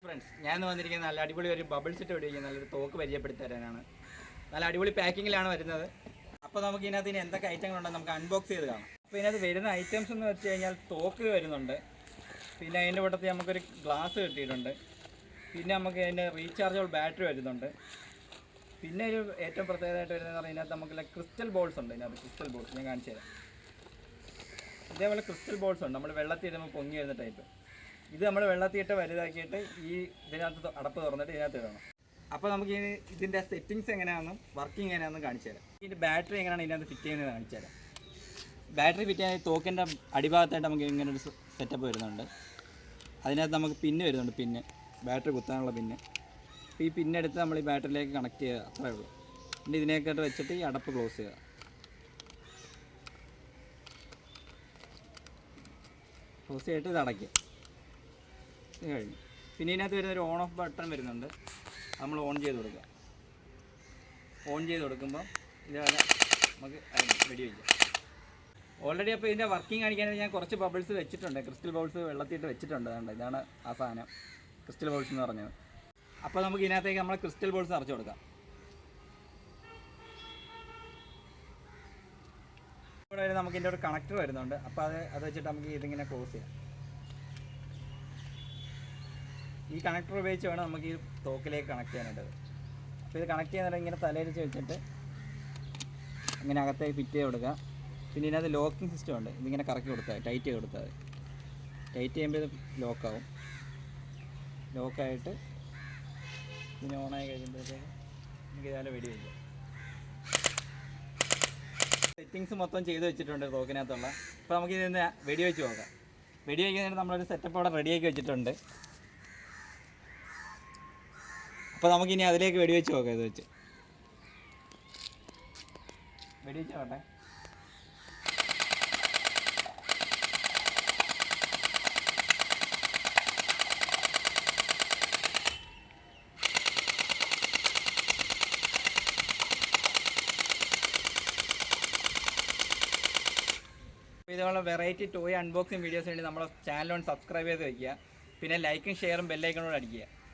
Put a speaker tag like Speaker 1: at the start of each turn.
Speaker 1: Friends, ഞാൻ വന്നിരിക്കുന്ന നല്ല അടിപൊളി ഒരു ബബിൾ സെറ്റ് മേടിക്കുക, നല്ലൊരു തോക്ക് പരിചയപ്പെടുത്തി തരാനാണ്. നല്ല അടിപൊളി പാക്കിങ്ങിലാണ് വരുന്നത്. അപ്പോൾ നമുക്ക് ഇതിനകത്ത് ഇനി എന്തൊക്കെ ഐറ്റങ്ങളുണ്ടെന്ന് നമുക്ക് അൺബോക്സ് ചെയ്ത് കാണാം. അപ്പോൾ ഇതിനകത്ത് വരുന്ന ഐറ്റംസ് എന്ന് വെച്ച് കഴിഞ്ഞാൽ തോക്ക് വരുന്നുണ്ട്, പിന്നെ അതിൻ്റെ കൂട്ടത്തിൽ നമുക്കൊരു ഗ്ലാസ് കിട്ടിയിട്ടുണ്ട്, പിന്നെ നമുക്ക് അതിൻ്റെ റീചാർജബിൾ ബാറ്ററി വരുന്നുണ്ട്. പിന്നെ ഒരു ഏറ്റവും പ്രത്യേകമായിട്ട് വരുന്നതെന്ന് പറഞ്ഞാൽ ഇതിനകത്ത് നമുക്ക് ക്രിസ്റ്റൽ ബോൾസ് ഉണ്ട്. ഇതിനകത്ത് ക്രിസ്റ്റൽ ബോൾസ് ഞാൻ കാണിച്ചു തരാം. ഇതേപോലെ ക്രിസ്റ്റൽ ബോൾസ് ഉണ്ട്, നമ്മൾ വെള്ളത്തിൽ ഇടുമ്പോൾ പൊങ്ങി വരുന്ന ടൈപ്പ്. ഇത് നമ്മൾ വെള്ളത്തിയിട്ട് വലുതാക്കിയിട്ട് ഈ ഇതിനകത്ത് അടപ്പ് തുറന്നിട്ട് ഇതിനകത്ത് ഇടണം. അപ്പോൾ നമുക്ക് ഇതിൻ്റെ സെറ്റിങ്സ് എങ്ങനെയാണെന്നും വർക്കിംഗ് എങ്ങനെയാണെന്നും കാണിച്ചു തരാം. ഇതിൻ്റെ ബാറ്ററി എങ്ങനെയാണ് ഇതിനകത്ത് ഫിറ്റ് ചെയ്യുന്നത് കാണിച്ചു തരാം. ബാറ്ററി ഫിറ്റ് ചെയ്യാൻ തോക്കിൻ്റെ അടിഭാഗത്തായിട്ട് നമുക്ക് ഇങ്ങനെ ഒരു സെറ്റപ്പ് വരുന്നുണ്ട്. അതിനകത്ത് നമുക്ക് പിന്ന് വരുന്നുണ്ട്, പിന്ന് ബാറ്ററി കുത്താനുള്ള പിന്ന്. അപ്പോൾ ഈ പിന്നെടുത്ത് നമ്മൾ ഈ ബാറ്ററിയിലേക്ക് കണക്ട് ചെയ്യുക, അത്രയേ ഉള്ളൂ. പിന്നെ ഇതിനേക്കായിട്ട് വെച്ചിട്ട് ഈ അടപ്പ് ക്ലോസ് ചെയ്യുക. ക്ലോസ് ചെയ്തിട്ട് ഇത് അടയ്ക്കുക. ഇത് കഴിഞ്ഞു. പിന്നെ ഇതിനകത്ത് വരുന്നൊരു ഓൺ ഓഫ് ബട്ടൺ വരുന്നുണ്ട്, നമ്മൾ ഓൺ ചെയ്ത് കൊടുക്കുക. ഓൺ ചെയ്ത് കൊടുക്കുമ്പോൾ ഇതേപോലെ നമുക്ക് വെടി വയ്ക്കാം. ഓൾറെഡി അപ്പോൾ ഇതിൻ്റെ വർക്കിംഗ് കാണിക്കാനായിട്ട് ഞാൻ കുറച്ച് ബബിൾസ് വെച്ചിട്ടുണ്ട്, ക്രിസ്റ്റൽ ബൗൾസ് വെള്ളത്തിയിട്ട് വെച്ചിട്ടുണ്ട്. അതുകൊണ്ട് ഇതാണ് ആ സാധനം, ക്രിസ്റ്റൽ ബൗൾസ് എന്ന് പറഞ്ഞത്. അപ്പോൾ നമുക്ക് ഇതിനകത്തേക്ക് നമ്മൾ ക്രിസ്റ്റൽ ബോൾസ് നിറച്ച് കൊടുക്കാം. ഇവിടെ നമുക്ക് ഇതിൻ്റെ ഒരു കണക്ടർ വരുന്നുണ്ട്. അപ്പോൾ അത് വെച്ചിട്ട് നമുക്ക് ഇതിങ്ങനെ ക്ലോസ് ചെയ്യാം. ഈ കണക്ടർ ഉപയോഗിച്ച് വേണം നമുക്ക് ഈ തോക്കിലേക്ക് കണക്ട് ചെയ്യാനായിട്ട്. അപ്പോൾ ഇത് കണക്ട് ചെയ്യുന്നിട്ട് ഇങ്ങനെ തലയിരിച്ച് വെച്ചിട്ട് ഇങ്ങനെ അകത്തേക്ക് ഫിറ്റ് ചെയ്ത് കൊടുക്കുക. പിന്നെ ഇതിനകത്ത് ലോക്കിംഗ് സിസ്റ്റം ഉണ്ട്, ഇതിങ്ങനെ കറക്കി കൊടുത്താൽ ടൈറ്റ് ചെയ്ത് കൊടുത്താൽ ടൈറ്റ് ചെയ്യുമ്പോൾ ഇത് ലോക്കാവും. ലോക്കായിട്ട് ഇതിന് ഓണായി കഴിയുമ്പോഴത്തേക്ക് നമുക്ക് ഇതായാലും വെടി വയ്ക്കാം. സെറ്റിങ്സ് മൊത്തം ചെയ്ത് വെച്ചിട്ടുണ്ട് തോക്കിനകത്തുള്ള. അപ്പോൾ നമുക്ക് ഇതിന് വെടി വെച്ച് നോക്കാം. വെടി വയ്ക്കുന്നതിന് നമ്മളൊരു സെറ്റപ്പ് അവിടെ റെഡിയാക്കി വെച്ചിട്ടുണ്ട്. അപ്പോൾ നമുക്കിനി അതിലേക്ക് വെടി വെച്ച് നോക്കാം. ഇത് വെച്ച് വെടി വെച്ച് നോക്കട്ടെ. ഇതുപോലെ വെറൈറ്റി ടോയ് അൺബോക്സിങ് വീഡിയോസ് വേണ്ടി നമ്മുടെ ചാനൽ ഒന്ന് സബ്സ്ക്രൈബ് ചെയ്ത് വയ്ക്കുക. പിന്നെ ലൈക്കും ഷെയറും ബെല്ലൈക്കണോട് അടിക്കുക.